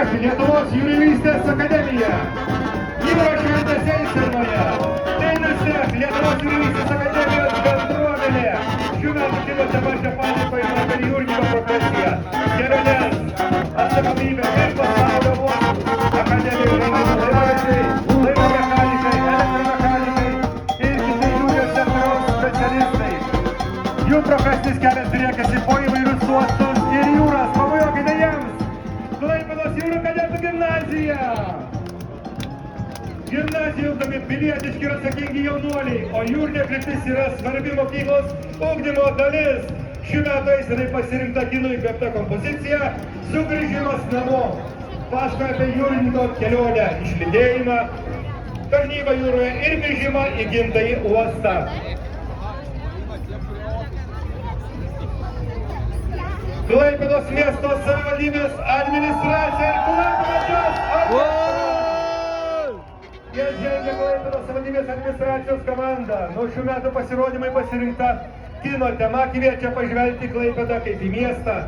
NSF Lietuvos jūrininkystės akademija. Jūros šventės eisenoje NSF Lietuvos jūrininkystės akademijos bendruomenė. Šių metų kino tema čia pasakojama apie jūrininko profesiją, keliones, atsakomybę ir pasaulio uostų. Akademijų renginių dalyviai, laivo mechanikai, elektromechanikai ir kiti jūros sektoriaus specialistai. Jų profesinis kelias driekiasi po įvairius uostus ir jūras. Pamojokite jiems! Klaipėdos jūrų kadetų gimnazija! Gimnazija ugdomi pilietiški ir atsakingi jaunuoliai, o jūrinė kryptis yra svarbi mokyklos ugdymo dalis. Šių metų eisenai pasirinkta kinų įkvėpta kompozicija Sugrįžimas namo. Pasakoja apie jūrininko kelionę, išlydėjimą, tarnybą jūroje ir grįžimą į gimtąjį uostą. Klaipėdos miesto savivaldybės administracija ir Klaipėdos Jie žengia Klaipėdos savivaldybės administracijos komanda. Nuo šių metų pasirodymai pasirinkta kino tema, kviečia pažvelgti Klaipėdą kaip į miestą,